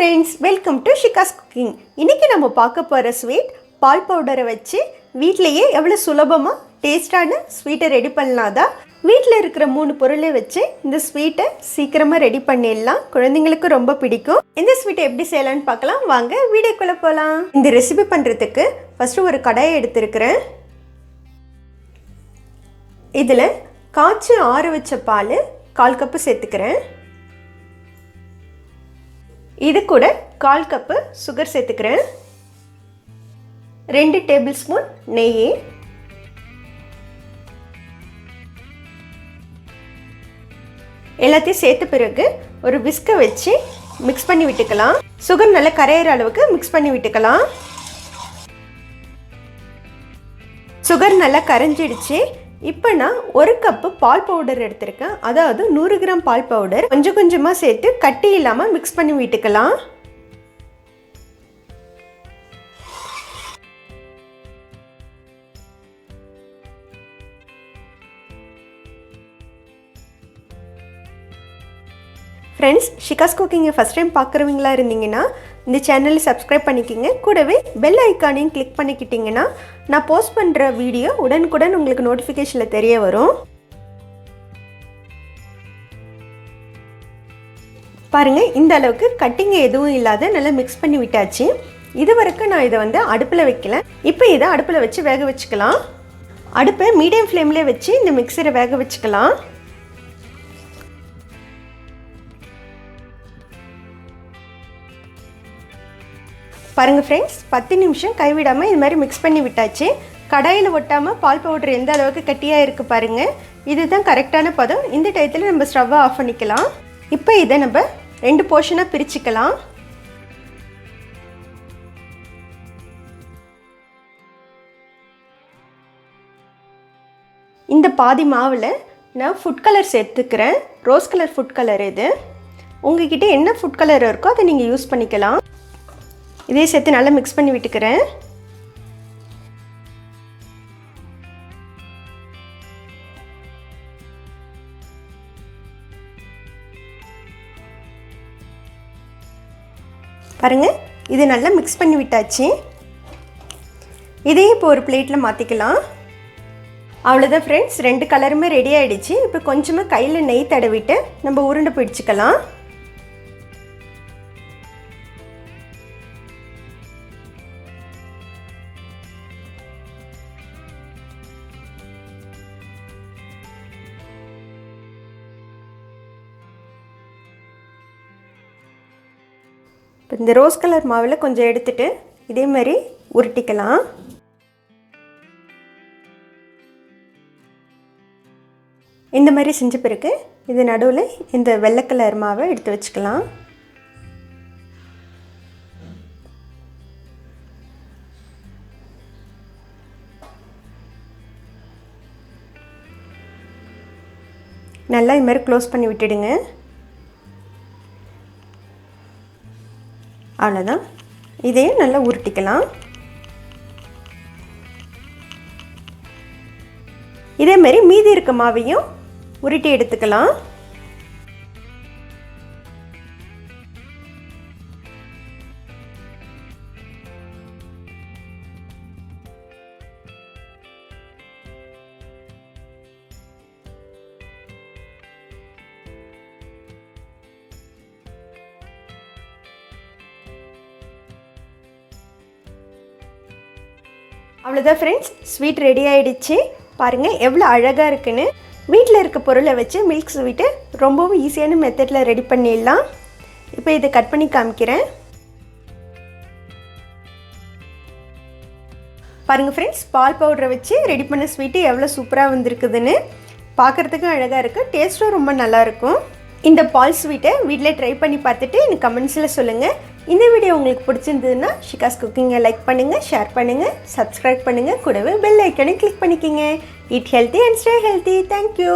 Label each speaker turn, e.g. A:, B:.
A: friends, welcome to Shika's Cooking. இன்னைக்கு நம்ம பார்க்க போற ஸ்வீட் பால் பவுடரை வச்சு வீட்லயே எவ்வளவு சுலபமா டேஸ்டான ஸ்வீட்டை ரெடி பண்ணலாம்டா. வீட்ல இருக்கிற 3 பொருளை வச்சு இந்த ஸ்வீட்டை சீக்கிரமா ரெடி பண்ணிடலாம். குழந்தைகளுக்கு ரொம்ப பிடிக்கும். இந்த ஸ்வீட்டை எப்படி செய்யலாம்னு பார்க்கலாம். வாங்க வீடியோக்குள்ள போலாம். இந்த ரெசிபி பண்றதுக்கு ஃபர்ஸ்ட் ஒரு கடாயை எடுத்துக்கிறேன். இதுல காய்ச்சி ஆற வச்ச பால் 1/4 கப் சேர்த்துக்கிறேன். இது கூட 1/4 கப் சுகர் சேர்த்துக்கிறேன். 2 டேபிள் ஸ்பூன் நெய், எல்லாத்தையும் சேர்த்த பிறகு ஒரு விஸ்கை வச்சு மிக்ஸ் பண்ணி விட்டுக்கலாம். சுகர் நல்லா கரையிற அளவுக்கு மிக்ஸ் பண்ணி விட்டுக்கலாம். சுகர் நல்லா கரைஞ்சிடுச்சு. இப்போ நான் 1 கப்பு பால் பவுடர் எடுத்திருக்கேன். அதாவது 100 கிராம் பால் பவுடர் கொஞ்சம் கொஞ்சமாக சேர்த்து கட்டி இல்லாமல் மிக்ஸ் பண்ணி விட்டுக்கலாம். ஃப்ரெண்ட்ஸ், ஷிகாஸ் குக்கிங்கை ஃபஸ்ட் டைம் பார்க்குறவங்களா இருந்தீங்கன்னா இந்த சேனலை சப்ஸ்கிரைப் பண்ணிக்கிங்க. கூடவே பெல் ஐக்கானையும் கிளிக் பண்ணிக்கிட்டிங்கன்னா நான் போஸ்ட் பண்ணுற வீடியோ உடனுக்குடன் உங்களுக்கு நோட்டிஃபிகேஷனில் தெரிய வரும். பாருங்கள், இந்த அளவுக்கு கட்டிங்க எதுவும் இல்லாத நல்லா மிக்ஸ் பண்ணி விட்டாச்சு. இது வரைக்கும் நான் இதை அடுப்பில் வைக்கல. இப்போ இதை அடுப்பில் வச்சு வேக வச்சுக்கலாம். அடுப்பை மீடியம் ஃப்ளேம்லேயே வச்சு இந்த மிக்சரை வேக வச்சுக்கலாம். பாருங்கள் ஃப்ரெண்ட்ஸ், 10 நிமிஷம் கைவிடாமல் இது மாதிரி மிக்ஸ் பண்ணி விட்டாச்சு. கடாயில் ஒட்டாமல் பால் பவுடர் எந்த அளவுக்கு கட்டியாக இருக்குது பாருங்கள். இதுதான் கரெக்டான பதம். இந்த டயத்தில் நம்ம ஸ்டவ்வை ஆஃப் பண்ணிக்கலாம். இப்போ இதை நம்ம 2 போர்ஷனாக பிரிச்சுக்கலாம். இந்த பாதி மாவில் நான் ஃபுட் கலர் சேர்த்துக்கிறேன். Rose colour food colour. இது உங்ககிட்ட என்ன ஃபுட் கலர் இருக்கோ அதை நீங்கள் யூஸ் பண்ணிக்கலாம். இதே சேர்த்து நல்லா மிக்ஸ் பண்ணி விட்டுக்கிறேன். பாருங்கள், இது நல்லா மிக்ஸ் பண்ணி விட்டாச்சு. இதையும் இப்போ ஒரு பிளேட்டில் மாற்றிக்கலாம். அவ்வளோதான் ஃப்ரெண்ட்ஸ், 2 கலருமே ரெடி ஆகிடுச்சு. இப்போ கொஞ்சமாக கையில் நெய் தடவிட்டு நம்ம உருண்டை பிடிச்சிக்கலாம். இந்த ரோஸ் கலர் மாவில் கொஞ்சம் எடுத்துட்டு இதே மாதிரி உருட்டிக்கலாம். இந்த மாதிரி செஞ்ச பிறகு இது நடுவில் இந்த வெள்ளை கலர் மாவை எடுத்து வச்சுக்கலாம். நல்லா இது மாதிரி க்ளோஸ் பண்ணி விட்டுடுங்க. அவ்வளோதான். இதையும் நல்லா உருட்டிக்கலாம். இதே மாதிரி மீதி இருக்க மாவையும் உருட்டி எடுத்துக்கலாம். அவ்வளோதான் ஃப்ரெண்ட்ஸ், ஸ்வீட் ரெடி ஆகிடுச்சு. பாருங்கள் எவ்வளோ அழகாக இருக்குன்னு. வீட்டில் இருக்க பொருளை வச்சு மில்க் ஸ்வீட்டு ரொம்பவும் ஈஸியான மெத்தடில் ரெடி பண்ணிடலாம். இப்போ இதை கட் பண்ணி காமிக்கிறேன். பாருங்கள் ஃப்ரெண்ட்ஸ், பால் பவுடரை வச்சு ரெடி பண்ண ஸ்வீட்டு எவ்வளோ சூப்பராக வந்திருக்குதுன்னு. பார்க்குறதுக்கும் அழகாக இருக்குது, டேஸ்ட்டும் ரொம்ப நல்லாயிருக்கும். இந்த பால் ஸ்வீட்டை வீட்டில் ட்ரை பண்ணி பார்த்துட்டு எனக்கு கமெண்ட்ஸில் சொல்லுங்கள். இந்த வீடியோ உங்களுக்கு பிடிச்சிருந்ததுன்னா ஷிகாஸ் குக்கிங்கை லைக் பண்ணுங்கள், ஷேர் பண்ணுங்கள், சப்ஸ்கிரைப் பண்ணுங்கள். கூடவே பெல் ஐக்கனை கிளிக் பண்ணிக்கிங்க. Eat healthy and stay healthy. Thank you.